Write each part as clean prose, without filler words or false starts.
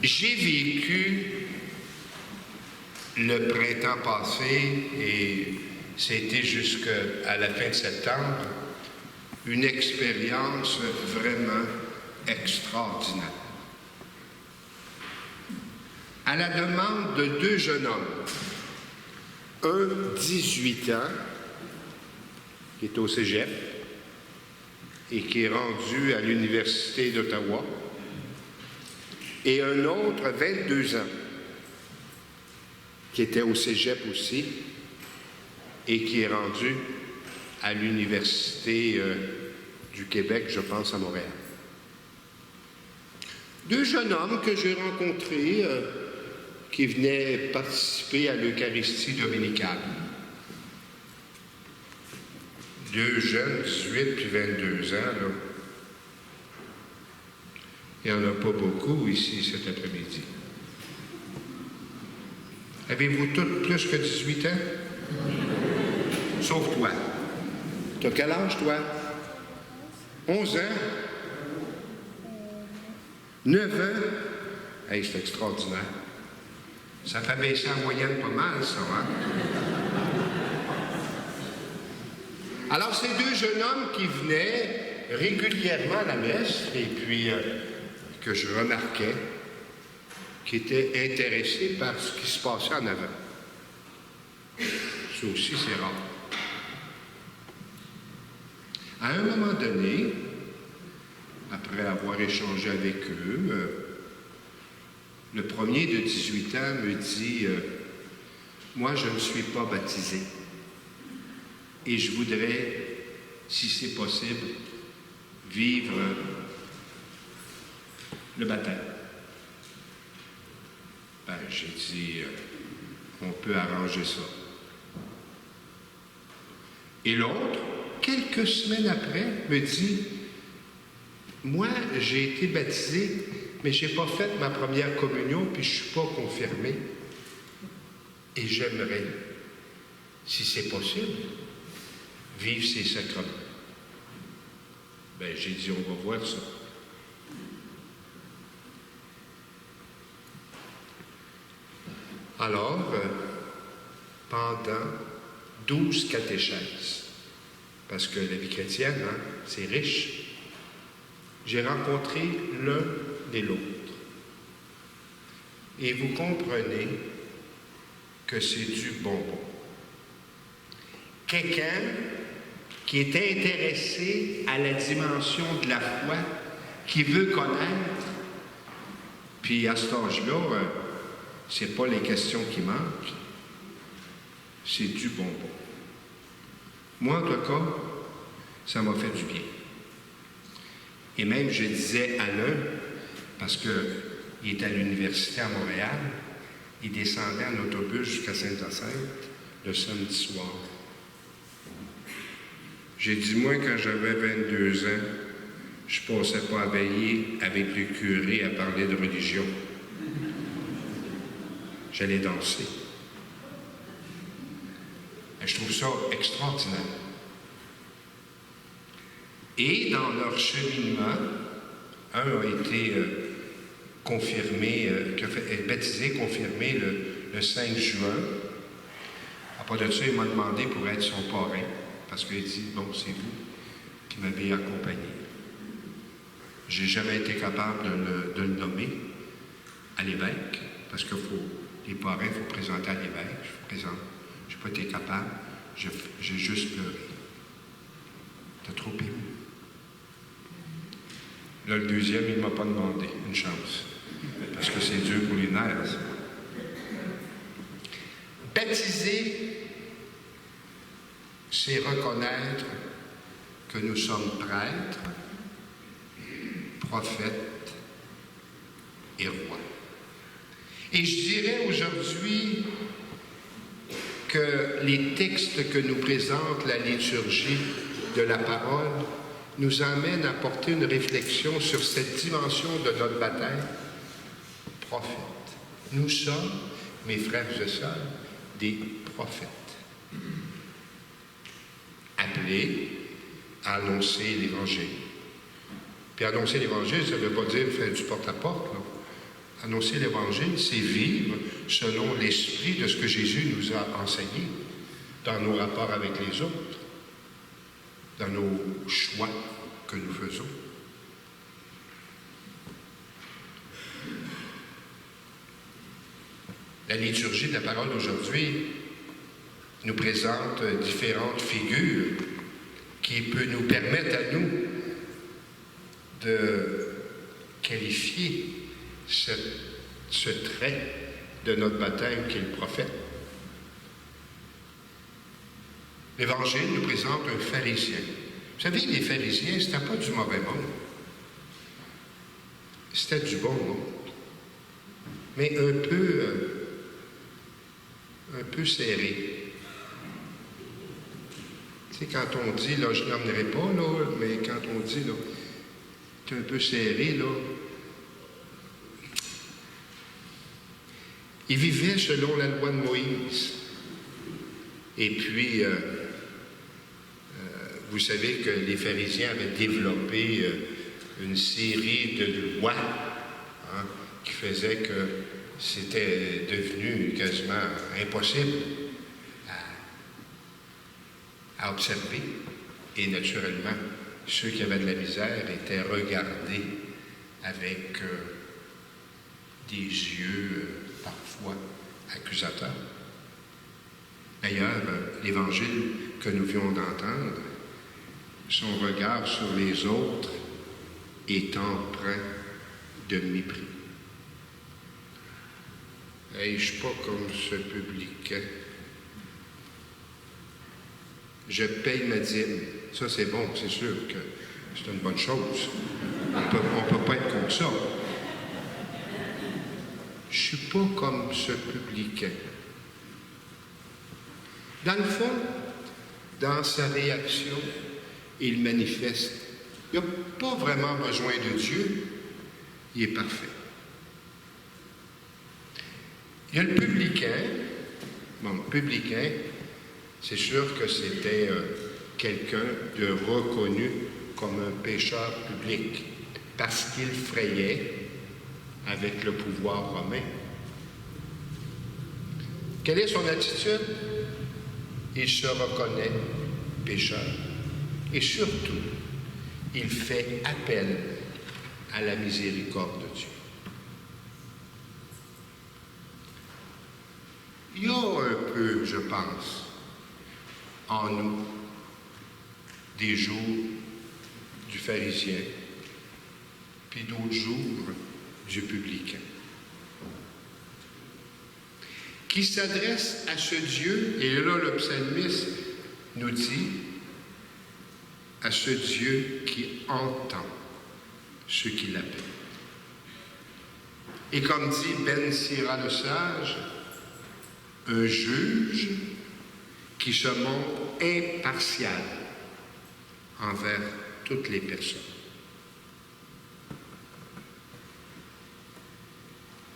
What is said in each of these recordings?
J'ai vécu le printemps passé, et c'était jusqu'à la fin de septembre, une expérience vraiment extraordinaire. À la demande de deux jeunes hommes, un 18 ans, qui est au cégep et qui est rendu à l'Université d'Ottawa, et un autre 22 ans, qui était au cégep aussi et qui est rendu à l'Université du Québec, je pense, à Montréal. Deux jeunes hommes que j'ai rencontrés qui venaient participer à l'Eucharistie dominicale. Deux jeunes, 18 puis 22 ans, là. Il n'y en a pas beaucoup ici cet après-midi. Avez-vous tous plus que 18 ans? Sauf toi. Tu as quel âge, toi? 11 ans? 9 ans? Hey, c'est extraordinaire. Ça fait baisser en moyenne pas mal, ça, hein? Alors, ces deux jeunes hommes qui venaient régulièrement à la messe, et puis que je remarquais, qui étaient intéressés par ce qui se passait en avant. Ça aussi, c'est rare. À un moment donné, après avoir échangé avec eux, le premier de 18 ans me dit « Moi, je ne suis pas baptisé et je voudrais, si c'est possible, vivre le baptême. » Ben, j'ai dit « On peut arranger ça. » Et l'autre, quelques semaines après, me dit « Moi, j'ai été baptisé, mais je n'ai pas fait ma première communion, puis je ne suis pas confirmé. Et j'aimerais, si c'est possible, vivre ces sacrements. » Ben, j'ai dit, on va voir ça. Alors, pendant 12 catéchèses, parce que la vie chrétienne, hein, c'est riche, j'ai rencontré l'un et l'autre. Et vous comprenez que c'est du bonbon. Quelqu'un qui est intéressé à la dimension de la foi, qui veut connaître, puis à cet âge-là, c'est pas les questions qui manquent, c'est du bonbon. Moi, en tout cas, ça m'a fait du bien. Et même, je disais à l'un, parce qu'il était à l'université à Montréal, il descendait en autobus jusqu'à Saint-Hyacinthe le samedi soir. J'ai dit, moi, quand j'avais 22 ans, je ne passais pas à veiller avec le curé à parler de religion. J'allais danser. Et je trouve ça extraordinaire. Et dans leur cheminement, un a été confirmé, baptisé, confirmé le 5 juin. Après de ça, il m'a demandé pour être son parrain, parce qu'il a dit, bon, c'est vous qui m'avez accompagné. Je n'ai jamais été capable de le nommer à l'évêque, parce que les parrains, il faut présenter à l'évêque. Je n'ai pas été capable, j'ai juste pleuré. T'as trop ému. Là, le deuxième, il ne m'a pas demandé, une chance. Parce que c'est dur pour les nerfs, ça. Baptiser, c'est reconnaître que nous sommes prêtres, prophètes et rois. Et je dirais aujourd'hui que les textes que nous présente la liturgie de la parole nous amènent à porter une réflexion sur cette dimension de notre baptême, prophète. Nous sommes, mes frères et sœurs, des prophètes, appelés à annoncer l'Évangile. Puis annoncer l'Évangile, ça ne veut pas dire faire du porte-à-porte, là. Annoncer l'Évangile, c'est vivre selon l'esprit de ce que Jésus nous a enseigné dans nos rapports avec les autres, dans nos choix que nous faisons. La liturgie de la parole d'aujourd'hui nous présente différentes figures qui peuvent nous permettre à nous de qualifier ce trait de notre baptême qui est le prophète. L'Évangile nous présente un pharisien. Vous savez, les pharisiens, c'était pas du mauvais monde. C'était du bon monde. Mais un peu serré. Tu sais, quand on dit, là, je n'emmènerai pas, là, mais quand on dit, là, c'est un peu serré, là, il vivait selon la loi de Moïse. Et puis, vous savez que les pharisiens avaient développé une série de lois qui faisaient que c'était devenu quasiment impossible à observer. Et naturellement, ceux qui avaient de la misère étaient regardés avec des yeux parfois accusateurs. D'ailleurs, l'Évangile que nous venons d'entendre, son regard sur les autres est empreint de mépris. Hey, je ne suis pas comme ce publicain. Je paye ma dîme. Ça, c'est bon, c'est sûr que c'est une bonne chose. On ne peut pas être contre ça. Je ne suis pas comme ce publicain. Dans le fond, dans sa réaction, il manifeste. Il n'a pas vraiment besoin de Dieu. Il est parfait. Il y a le publicain. Bon, le publicain, c'est sûr que c'était quelqu'un de reconnu comme un pécheur public parce qu'il frayait avec le pouvoir romain. Quelle est son attitude? Il se reconnaît pécheur. Et surtout, il fait appel à la miséricorde de Dieu. Il y a un peu, je pense, en nous, des jours du pharisien, puis d'autres jours du publicain, qui s'adresse à ce Dieu, et là le psalmiste nous dit, à ce Dieu qui entend ceux qui l'appellent. Et comme dit Ben Sira le sage, un juge qui se montre impartial envers toutes les personnes.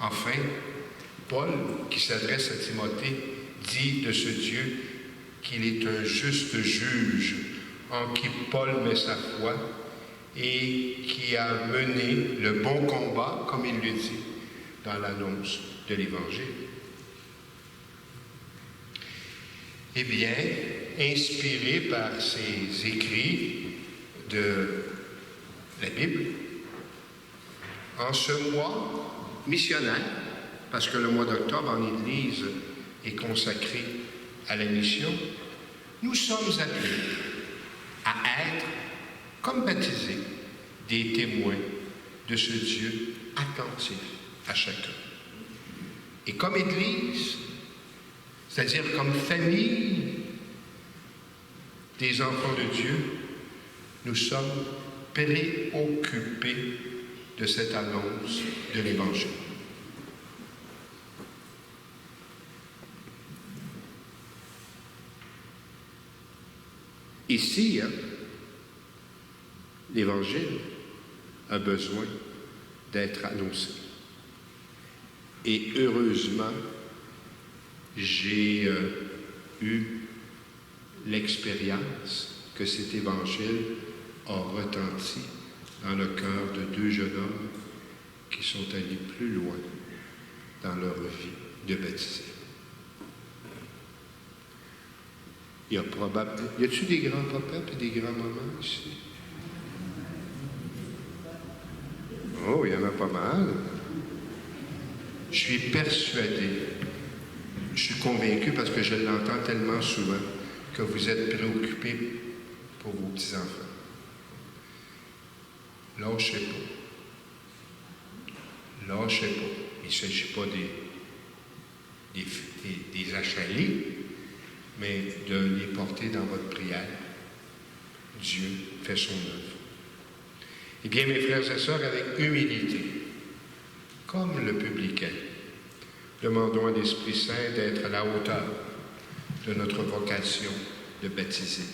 Enfin, Paul, qui s'adresse à Timothée, dit de ce Dieu qu'il est un juste juge en qui Paul met sa foi et qui a mené le bon combat, comme il le dit, dans l'annonce de l'Évangile. Eh bien, inspiré par ces écrits de la Bible, en ce mois missionnaire, parce que le mois d'octobre en Église est consacré à la mission, nous sommes appelés à être, comme baptisés, des témoins de ce Dieu attentif à chacun. Et comme Église, c'est-à-dire comme famille des enfants de Dieu, nous sommes préoccupés de cette annonce de l'Évangile. Ici, l'Évangile a besoin d'être annoncé. Et heureusement, j'ai eu l'expérience que cet Évangile a retenti dans le cœur de deux jeunes hommes qui sont allés plus loin dans leur vie de baptisés. Y a-t-il des grands-papas et des grands-mamans ici? Oh, il y en a pas mal. Je suis persuadé, je suis convaincu parce que je l'entends tellement souvent, que vous êtes préoccupés pour vos petits-enfants. Lâchez pas. Lâchez pas. Il ne s'agit pas des achaler, mais de les porter dans votre prière. Dieu fait son œuvre. Eh bien, mes frères et sœurs, avec humilité, comme le publicain, demandons à l'Esprit Saint d'être à la hauteur de notre vocation de baptiser.